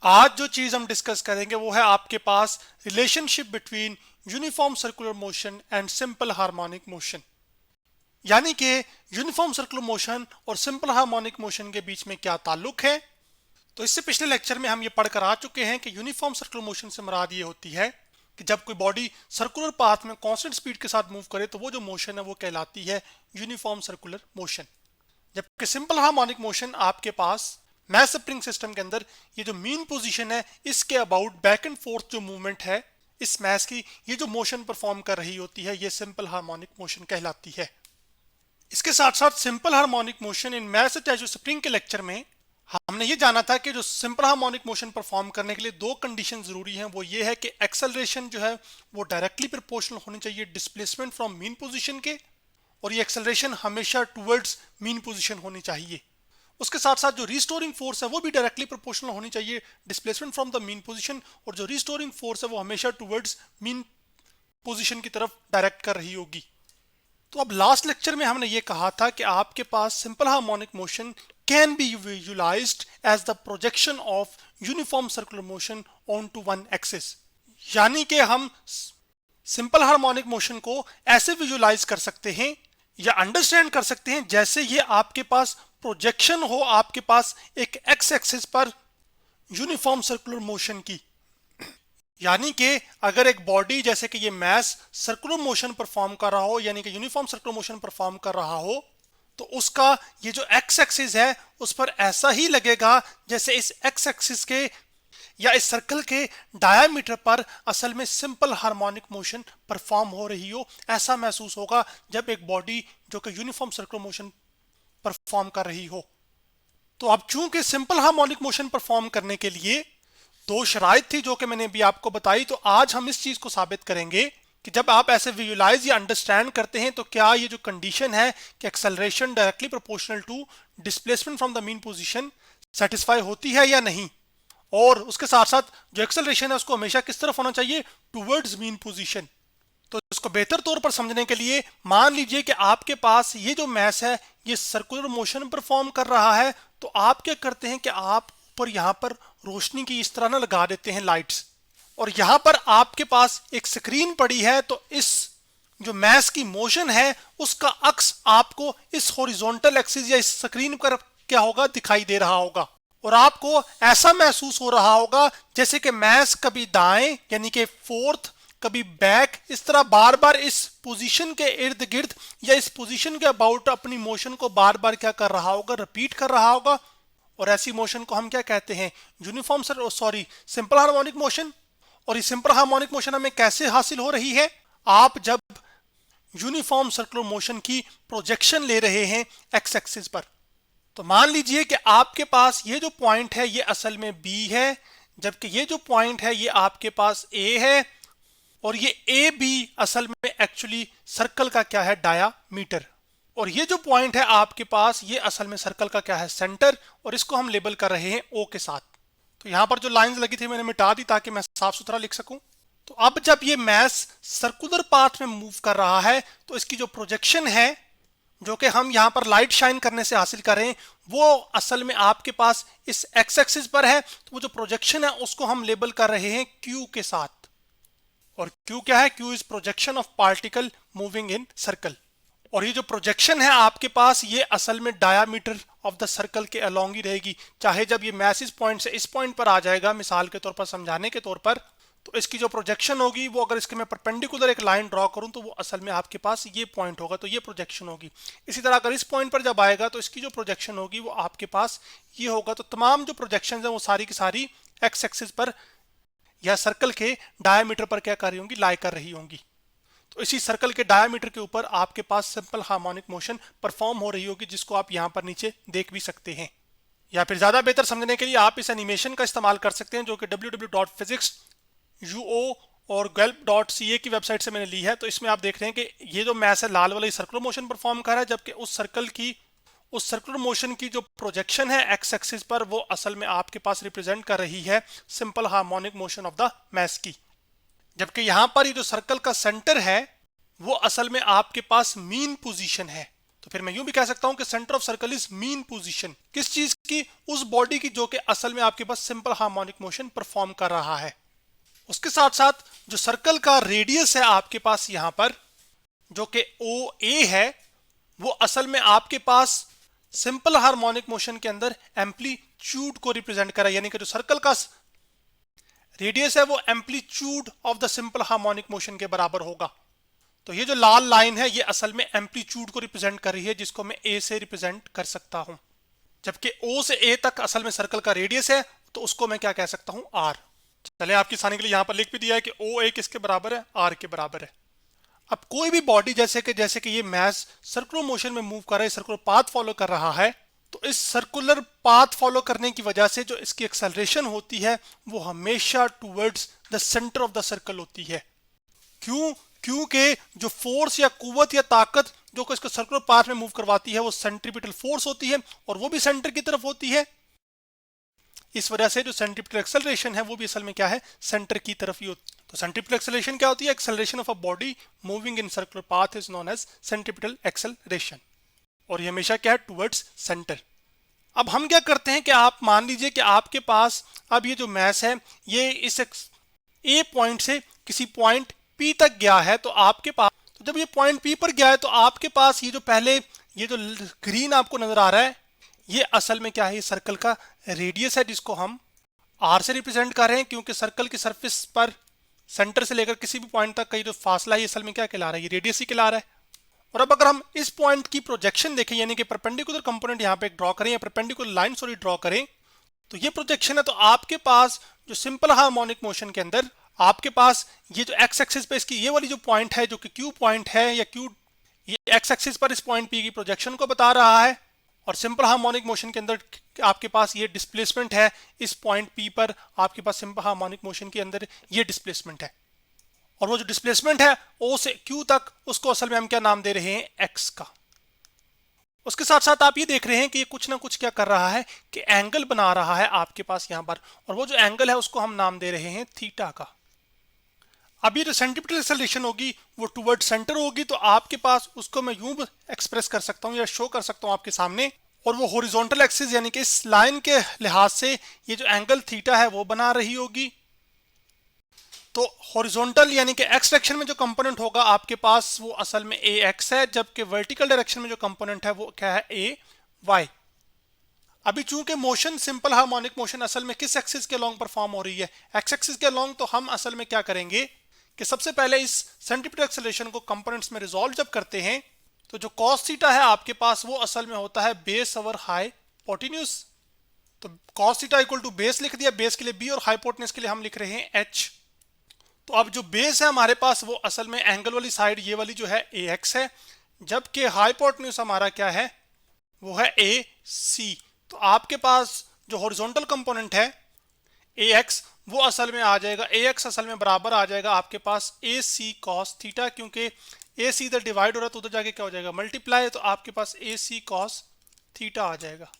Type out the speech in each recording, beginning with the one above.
आज जो चीज हम डिस्कस करेंगे वो है आपके पास relationship between uniform circular motion and simple harmonic motion. यानी कि यूनिफॉर्म सर्कुलर मोशन और सिंपल हार्मोनिक मोशन के बीच में क्या ताल्लुक है। तो इससे पिछले लेक्चर में हम ये पढ़कर आ चुके हैं कि यूनिफॉर्म सर्कुलर मोशन से मुराद ये होती है कि जब कोई बॉडी सर्कुलर पाथ में कांस्टेंट स्पीड के साथ मूव करे तो वो जो मोशन है वो कहलाती है यूनिफॉर्म सर्कुलर मोशन। जबकि सिंपल हार्मोनिक मोशन आपके पास मैस स्प्रिंग सिस्टम के अंदर ये जो मीन पोजीशन है इसके अबाउट बैक एंड फोर्थ जो मूवमेंट है इस मैस की, ये जो मोशन परफॉर्म कर रही होती है ये सिंपल हार्मोनिक मोशन कहलाती है। इसके साथ साथ simple harmonic motion in mass attached spring के लेक्चर में हमने ये जाना था कि जो सिंपल हार्मोनिक मोशन परफॉर्म करने के लिए दो कंडीशन जरूरी हैं। वो ये है कि एक्सेलरेशन जो है वो डायरेक्टली प्रोपोर्शनल होनी चाहिए डिस्प्लेसमेंट फ्रॉम मीन पोजीशन के, और ये एक्सेलरेशन हमेशा टुवर्ड्स मीन पोजीशन होनी चाहिए। उसके साथ साथ जो रिस्टोरिंग फोर्स है वो भी डायरेक्टली प्रोपोर्शनल होनी चाहिए displacement from the mean position, और जो रिस्टोरिंग फोर्स है वो हमेशा टुवर्ड्स मीन पोजीशन की तरफ डायरेक्ट कर रही होगी। तो अब लास्ट लेक्चर में हमने ये कहा था कि आपके पास simple harmonic motion can be visualised as the projection of uniform circular motion on to one axis. यानी कि हम सिंपल हार्मोनिक मोशन को ऐसे विजुलाइज कर सकते हैं या अंडरस्टैंड कर सकते हैं जैसे ये आपके पास प्रोजेक्शन हो आपके पास एक एक्स एक्सिस पर यूनिफॉर्म सर्कुलर मोशन की। यानी कि अगर एक बॉडी जैसे कि ये मैस सर्कुलर मोशन परफॉर्म कर रहा हो, यानी कि यूनिफॉर्म सर्कुलर मोशन परफॉर्म कर रहा हो, तो उसका ये जो एक्स एक्सिस है उस पर ऐसा ही लगेगा जैसे इस एक्स एक्सिस के या इस सर्कल के डायामीटर पर असल में सिंपल हार्मोनिक मोशन परफॉर्म हो रही हो। ऐसा महसूस होगा जब एक बॉडी जो कि यूनिफॉर्म सर्कुलर मोशन परफॉर्म कर रही हो। तो अब चूंकि सिंपल हार्मोनिक मोशन परफॉर्म करने के लिए दो शराइत थी जो कि मैंने अभी आपको बताई, तो आज हम इस चीज को साबित करेंगे कि जब आप ऐसे विजुलाइज या अंडरस्टैंड करते हैं तो क्या ये जो कंडीशन है कि acceleration directly proportional to displacement from the mean position satisfy होती है या नहीं, और उसके साथ साथ जो एक्सेलरेशन है उसको हमेशा किस तरफ होना चाहिए, टुवर्ड्स मीन पोजीशन। तो इसको बेहतर तौर पर समझने के लिए मान लीजिए कि आपके पास ये जो मैस है ये सर्कुलर मोशन परफॉर्म कर रहा है, तो आप क्या करते हैं कि आप पर यहाँ पर रोशनी की इस तरह ना लगा देते हैं लाइट्स, और यहाँ पर आपके पास एक स्क्रीन पड़ी है, तो इस जो मैस की मोशन है उसका अक्स आपको इस हॉरिजॉन्टल एक्सिस या इस स्क्रीन पर क्या होगा दिखाई दे रहा होगा, और आपको ऐसा महसूस हो रहा होगा जैसे कि मैस कभी दाएं यानी कि फोर्थ कभी बैक इस तरह बार बार इस पोजीशन के इर्द गिर्द या इस पोजीशन के अबाउट अपनी मोशन को बार बार क्या कर रहा होगा, रिपीट कर रहा होगा। और ऐसी मोशन को हम क्या कहते हैं, यूनिफॉर्म सिंपल हार्मोनिक मोशन। और ये सिंपल हार्मोनिक मोशन हमें कैसे हासिल हो रही है, आप जब यूनिफॉर्म सर्कुलर मोशन की प्रोजेक्शन ले रहे हैं एक्स एक्सिस पर। तो मान लीजिए कि आपके पास ये जो पॉइंट है ये असल में B है, जबकि ये जो पॉइंट है ये आपके पास A है, और ये ए बी असल में एक्चुअली सर्कल का क्या है, डायामीटर। और ये जो पॉइंट है आपके पास ये असल में सर्कल का क्या है, सेंटर, और इसको हम लेबल कर रहे हैं O के साथ। तो यहां पर जो लाइंस लगी थी मैंने मिटा दी ताकि मैं साफ सुथरा लिख सकूं। तो अब जब ये मैस सर्कुलर पाथ में मूव कर रहा है तो इसकी जो प्रोजेक्शन है जो कि हम यहां पर लाइट शाइन करने से हासिल कर रहे हैं वो असल में आपके पास इस एक्स एक्सिस पर है। तो वो जो प्रोजेक्शन है उसको हम लेबल कर रहे हैं Q के साथ, और Q क्या है, Q is projection of particle moving in circle. और ये जो प्रोजेक्शन है आपके पास ये असल में डायामीटर ऑफ द सर्कल के अलोंग ही रहेगी। चाहे जब ये मैस इस पॉइंट से इस पॉइंट पर आ जाएगा मिसाल के तौर पर समझाने के तौर पर, तो इसकी जो प्रोजेक्शन होगी वो अगर इसके मैं परपेंडिकुलर एक लाइन ड्रॉ करूं तो वो असल में आपके पास ये पॉइंट होगा, तो ये प्रोजेक्शन होगी। इसी तरह अगर इस पॉइंट पर जब आएगा तो इसकी जो प्रोजेक्शन होगी वो आपके पास ये होगा। तो तमाम जो प्रोजेक्शन है वो सारी की सारी एक्स एक्सिस पर या सर्कल के डायामीटर पर क्या कर रही होंगी, लाई कर रही होंगी। तो इसी सर्कल के डायामीटर के ऊपर आपके पास सिंपल हार्मोनिक मोशन परफॉर्म हो रही होगी, जिसको आप यहां पर नीचे देख भी सकते हैं। या फिर ज्यादा बेहतर समझने के लिए आप इस एनिमेशन का इस्तेमाल कर सकते हैं जो कि www.physics.uo और galp.ca की वेबसाइट से मैंने ली है। तो इसमें आप देख रहे हैं कि ये जो मैस है लाल वाला सर्कुलर मोशन परफॉर्म कर रहा है, जबकि उस सर्कुलर मोशन की जो प्रोजेक्शन है एक्स एक्सिस पर वो असल में आपके पास रिप्रेजेंट कर रही है simple harmonic motion of the mass की। जबकि यहां पर ये जो सर्कल का सेंटर है वो असल में आपके पास मीन पोजीशन है। तो फिर मैं यूं भी कह सकता हूं कि centre of circle is mean position, किस चीज की? उस बॉडी की जो कि असल में आपके पास सिंपल हार्मोनिक मोशन परफॉर्म कर रहा है। उसके साथ साथ जो सर्कल का रेडियस है आपके पास यहां पर जो कि ओ ए है, वो असल में आपके पास सिंपल हार्मोनिक मोशन के अंदर एम्पलीट्यूड को रिप्रेजेंट कर रहा है, यानी कि जो सर्कल का रेडियस है वो amplitude of the simple harmonic motion के बराबर होगा। तो ये जो लाल लाइन है ये असल में एम्पलीट्यूड को रिप्रेजेंट कर रही है, जिसको मैं ए से रिप्रेजेंट कर सकता हूं। जबकि ओ से ए तक असल में सर्कल का रेडियस है, तो उसको मैं क्या कह सकता हूं? आर। चले आपकी आसानी के लिए यहां पर लिख भी दिया है कि ओ ए किसके बराबर है? आर के बराबर है। अब कोई भी बॉडी जैसे कि ये मैस सर्कुलर मोशन में मूव कर रहा है, सर्कुलर पाथ फॉलो कर रहा है, तो इस सर्कुलर पाथ फॉलो करने की वजह से जो इसकी एक्सेलरेशन होती है वो हमेशा towards the centre of the circle होती है। क्यों? क्योंकि जो फोर्स या कुव्वत या ताकत जो कि इसको सर्कुलर पाथ में मूव करवाती है वो सेंट्रीपिटल फोर्स होती है, और वो भी सेंटर की तरफ होती है। इस वजह से जो सेंट्रीपिटल एक्सेलरेशन है वो भी असल में क्या है? सेंटर की तरफ ही होती है। तो सेंट्रीपिटल एक्सेलरेशन क्या होती है? Acceleration of a body moving in circular path is known as centripetal acceleration, और ये हमेशा क्या है? Towards centre. अब हम क्या करते हैं कि आप मान लीजिए कि आपके पास अब ये जो मैस है ये इस ए पॉइंट से किसी पॉइंट पी तक गया है, तो आपके पास, तो जब ये पॉइंट पी पर गया है तो आपके पास ये जो पहले ये जो ग्रीन आपको नजर आ रहा है ये असल में क्या है? ये सर्कल का रेडियस है, जिसको हम आर से रिप्रेजेंट कर रहे हैं, क्योंकि सर्कल की सरफेस पर सेंटर से लेकर किसी भी पॉइंट तक का ये जो फासला है ये असल में क्या कहला रहा है? ये रेडियस ही कहला रहा है। और अब अगर हम इस पॉइंट की प्रोजेक्शन देखें, यानी कि परपेंडिकुलर कंपोनेंट यहाँ पे ड्रॉ करें या परपेंडिकुलर लाइन सॉरी ड्रॉ करें, तो ये प्रोजेक्शन है। तो आपके पास जो सिंपल हार्मोनिक मोशन के अंदर आपके पास ये जो एक्स एक्सिस पे इसकी ये वाली जो पॉइंट है जो कि क्यू पॉइंट है या क्यू, ये एक्स एक्सिस पर इस पॉइंट पी की प्रोजेक्शन को बता रहा है, और सिंपल हार्मोनिक मोशन के अंदर आपके पास ये डिस्प्लेसमेंट है इस पॉइंट पी पर, आपके पास सिंपल हार्मोनिक मोशन के अंदर ये डिस्प्लेसमेंट है। और वो जो डिस्प्लेसमेंट है ओ से क्यू तक, उसको असल में हम क्या नाम दे रहे हैं? एक्स का। उसके साथ साथ आप ये देख रहे हैं कि ये कुछ ना कुछ क्या कर रहा है कि एंगल बना रहा है आपके पास यहां पर, और वो जो एंगल है उसको हम नाम दे रहे हैं थीटा का। अब ये जो सेंट्रीपिटल एक्सेलरेशन होगी वो टुवर्ड सेंटर होगी, तो आपके पास उसको मैं यूं एक्सप्रेस कर सकता हूं या शो कर सकता हूं आपके सामने, और वो हॉरिजॉन्टल एक्सिस यानी कि इस लाइन के लिहाज से ये जो एंगल थीटा है वो बना रही होगी। तो हॉरिजॉन्टल यानी कि एक्स डायरेक्शन में जो कंपोनेंट होगा आपके पास वो असल में ए एक्स है, जबकि वर्टिकल डायरेक्शन में जो कंपोनेंट है वो क्या है? ए वाई। अभी चूंकि मोशन सिंपल हार्मोनिक मोशन असल में किस एक्सिस के अलोंग परफॉर्म हो रही है? एक्स एक्सिस के अलोंग। तो हम असल में क्या करेंगे कि सबसे पहले इस सेंट्रीपिटल एक्सेलरेशन को कंपोनेंट्स में रिजॉल्व जब करते हैं, तो जो कॉस थीटा है आपके पास वो असल में होता है बेस ओवर हाइपोटेन्यूज। तो cos theta equal to base लिख दिया, बेस के लिए बी और हाइपोटेन्यूज के लिए हम लिख रहे हैं एच। तो अब जो बेस है हमारे पास वो असल में एंगल वाली साइड ये वाली जो है ए एक्स है, जबकि हाइपोटेन्यूज हमारा क्या है? वो है ए सी। तो आपके पास जो हॉरिजॉन्टल कंपोनेंट है ए एक्स वो असल में आ जाएगा, ए एक्स असल में बराबर आ जाएगा आपके पास ए सी कॉस थीटा, क्योंकि ए सी इधर डिवाइड हो रहा है तो उधर जाके क्या हो जाएगा? मल्टीप्लाई। तो आपके पास ए सी कॉस थीटा आ जाएगा।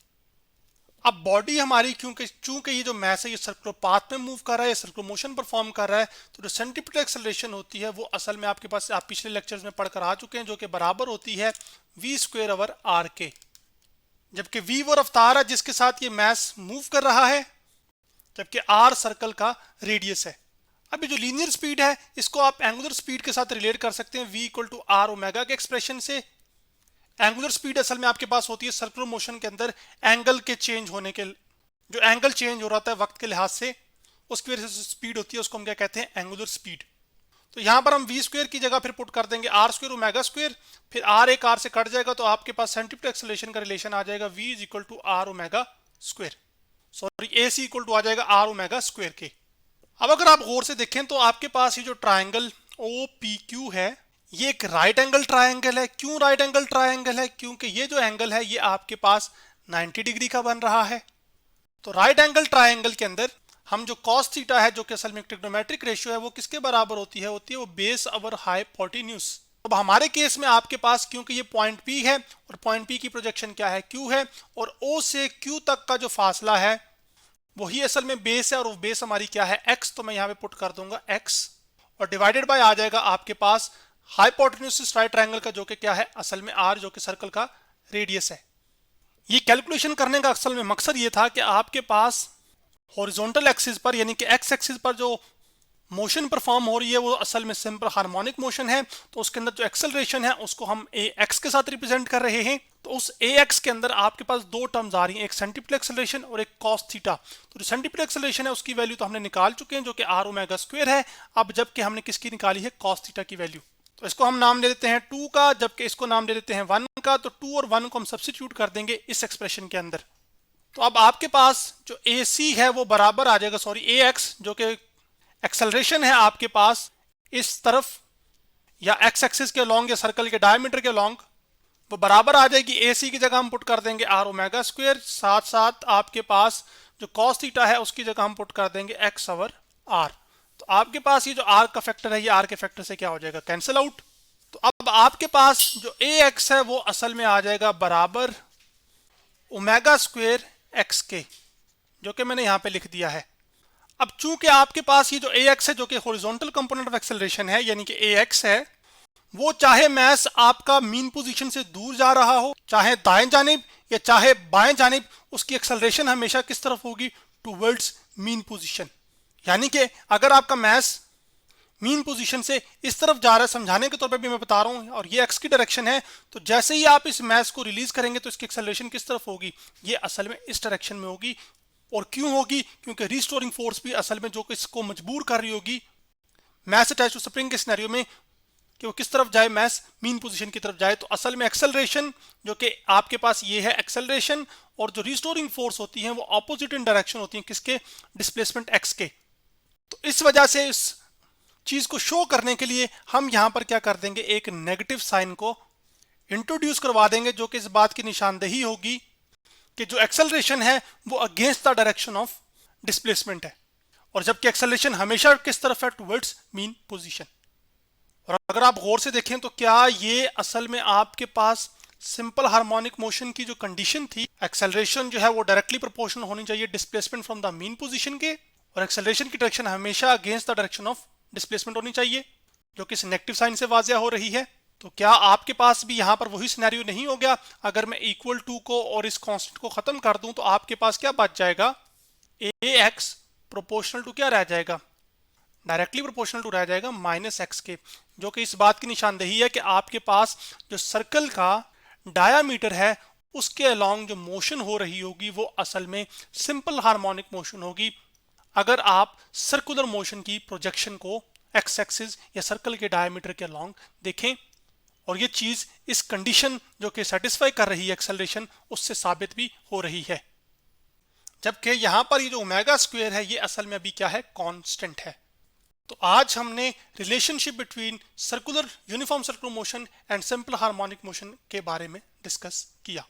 अब बॉडी हमारी चूंकि ये जो मैस है ये सर्कुलर पाथ में मूव कर रहा है, सर्कुलर मोशन परफॉर्म कर रहा है, तो जो सेंट्रीपिटल एक्सेलरेशन होती है वो असल में आपके पास आप पिछले लेक्चर्स में पढ़कर आ चुके हैं, जो कि बराबर होती है वी स्क्वायर ओवर आर के। जबकि वी वो रफ्तार है जिसके साथ ये मैस मूव कर रहा है, जबकि आर सर्कल का रेडियस है। अब ये जो लीनियर स्पीड है इसको आप एंगुलर स्पीड के साथ रिलेट कर सकते हैं V equal to are omega के एक्सप्रेशन से। एंगुलर स्पीड असल में आपके पास होती है सर्कुलर मोशन के अंदर एंगल के चेंज होने के, जो एंगल चेंज हो रहा था वक्त के लिहाज से, उसकी वजह से स्पीड होती है, उसको हम क्या कहते हैं? Angular speed. तो यहां पर हम वी स्क्वायर की जगह फिर पुट कर देंगे आर स्क्वायर ओमेगा स्क्वायर, फिर आर एक आर से कट जाएगा, तो आपके पास सेंट्रीपिटल एक्सेलरेशन का रिलेशन आ जाएगा v is equal to are omega square, sorry a c equal to आ जाएगा आर ओमेगा स्क्वायर के। अब अगर आप गौर से देखें तो आपके पास ये जो ट्राइंगल ओ पी क्यू है ये एक राइट एंगल ट्राइंगल है। क्यों राइट एंगल ट्राइंगल है? क्योंकि ये जो एंगल है ये आपके पास 90 डिग्री का बन रहा है। तो राइट एंगल ट्राइंगल के अंदर हम जो कॉस थीटा है जो कि असल में ट्रिग्नोमेट्रिक रेशियो है वो किसके बराबर होती है? होती है वो बेस ओवर हाइपोटेन्यूज। अब हमारे केस में आपके पास क्योंकि ये पॉइंट पी है और पॉइंट पी की प्रोजेक्शन क्या है? क्यू है, और ओ से क्यू तक का जो फासला है वही असल में बेस है, और वो बेस हमारी क्या है? एक्स। तो मैं यहाँ पे पुट कर दूंगा एक्स, और डिवाइडेड बाय आ जाएगा आपके पास हाइपोटेन्यूज राइट ट्रायंगल का, जो कि क्या है असल में r, जो कि सर्कल का रेडियस है। ये कैलकुलेशन करने का असल में मकसद ये था कि आपके पास हॉरिजॉन्टल एक्सिस पर यानी कि एक्स एक्सिस पर जो मोशन परफॉर्म हो रही है वो असल में सिंपल हार्मोनिक मोशन है, तो उसके अंदर जो एक्सेलरेशन है उसको हम ए एक्स के साथ रिप्रेजेंट कर रहे हैं। तो उस ए एक्स के अंदर आपके पास दो टर्म्स आ रही हैं, एक सेंटीपिटल एक्सेलरेशन और एक कॉस थीटा। तो जो सेंटीपिटल एक्सेलरेशन है उसकी वैल्यू तो हमने निकाल चुके हैं, जो कि आर ओमेगा स्क्वायर है। अब जबकि हमने किसकी निकाली है, कॉस थीटा की वैल्यू। तो इसको हम नाम दे देते हैं 2 का, जबकि इसको नाम दे देते हैं 1 का। तो 2 और 1 को हम सब्स्टिट्यूट कर देंगे इस एक्सप्रेशन के अंदर। तो अब आपके पास जो ए सी है वो बराबर आ जाएगा, सॉरी ए एक्स जो कि एक्सेलरेशन है आपके पास इस तरफ या एक्स एक्सिस के लॉन्ग या सर्कल के डायमीटर के लॉन्ग, वो बराबर आ जाएगी ए सी की जगह हम पुट कर देंगे आर ओमेगा स्क्वायर, साथ साथ आपके पास जो कॉस थीटा है उसकी जगह हम पुट कर देंगे एक्स ओवर आर। तो आपके पास ये जो आर का फैक्टर है ये आर के फैक्टर से क्या हो जाएगा, कैंसिल आउट। तो अब आपके पास जो ए एक्स है वो असल में आ जाएगा बराबर ओमेगा स्क्वायर एक्स के, जो कि मैंने यहां पे लिख दिया है। अब चूंकि आपके पास ये जो ए एक्स है जो कि हॉरिजॉन्टल कंपोनेंट ऑफ एक्सेलरेशन है यानी कि ए एक्स है, वो चाहे मैस आपका मीन पोजीशन से दूर जा रहा हो, चाहे दाएं जानिब या चाहे बाएं जानिब, उसकी एक्सेलरेशन हमेशा किस तरफ होगी, टुवर्ड्स मीन पोजीशन। यानी कि अगर आपका मैस मीन पोजीशन से इस तरफ जा रहा है, समझाने के तौर पे भी मैं बता रहा हूं, और ये एक्स की डायरेक्शन है, तो जैसे ही आप इस मैस को रिलीज करेंगे तो इसकी एक्सेलरेशन किस तरफ होगी, ये असल में इस डायरेक्शन में होगी। और क्यों होगी, क्योंकि रिस्टोरिंग फोर्स भी असल में जो कि इसको मजबूर कर रही होगी मैस अटैच टू स्प्रिंग के सिनेरियो में कि वो किस तरफ जाए, मैस मीन पोजीशन की तरफ जाए। तो असल में एक्सेलरेशन जो कि आपके पास ये है एक्सेलरेशन, और जो रिस्टोरिंग फोर्स होती है वो ऑपोजिट इन डायरेक्शन होती है किसके, डिस्प्लेसमेंट एक्स के। तो इस वजह से इस चीज को शो करने के लिए हम यहां पर क्या कर देंगे, एक नेगेटिव साइन को इंट्रोड्यूस करवा देंगे, जो कि इस बात की निशानदेही होगी कि जो एक्सेलरेशन है वो against the direction of displacement है, और जबकि एक्सेलरेशन हमेशा किस तरफ है, टुवर्ड्स मीन पोजीशन। और अगर आप गौर से देखें तो क्या ये असल में आपके पास सिंपल हार्मोनिक मोशन की जो कंडीशन थी, एक्सेलरेशन जो है वो डायरेक्टली प्रोपोर्शनल होनी चाहिए displacement from the mean position के, और एक्सेलरेशन की डायरेक्शन हमेशा against the direction of displacement होनी चाहिए, जो कि इस नेगेटिव साइन से वाजिया हो रही है। तो क्या आपके पास भी यहां पर वही सिनेरियो नहीं हो गया, अगर मैं इक्वल टू को और इस कांस्टेंट को खत्म कर दूं तो आपके पास क्या बच जाएगा, ए एक्स प्रोपोर्शनल टू क्या रह जाएगा, डायरेक्टली प्रोपोर्शनल टू रह जाएगा माइनस एक्स के, जो कि इस बात की निशानदेही है कि आपके पास जो सर्कल का डायामीटर है उसके अलोंग जो मोशन हो रही होगी वो असल में सिंपल हार्मोनिक मोशन होगी, अगर आप सर्कुलर मोशन की प्रोजेक्शन को एक्स एक्सिस या सर्कल के डायमीटर के अलोंग देखें। और ये चीज इस कंडीशन जो कि सेटिस्फाई कर रही है एक्सेलरेशन, उससे साबित भी हो रही है। जबकि यहां पर ये जो ओमेगा स्क्वायर है ये असल में अभी क्या है, कांस्टेंट है। तो आज हमने relationship between circular uniform circular motion and simple harmonic motion के बारे में डिस्कस किया।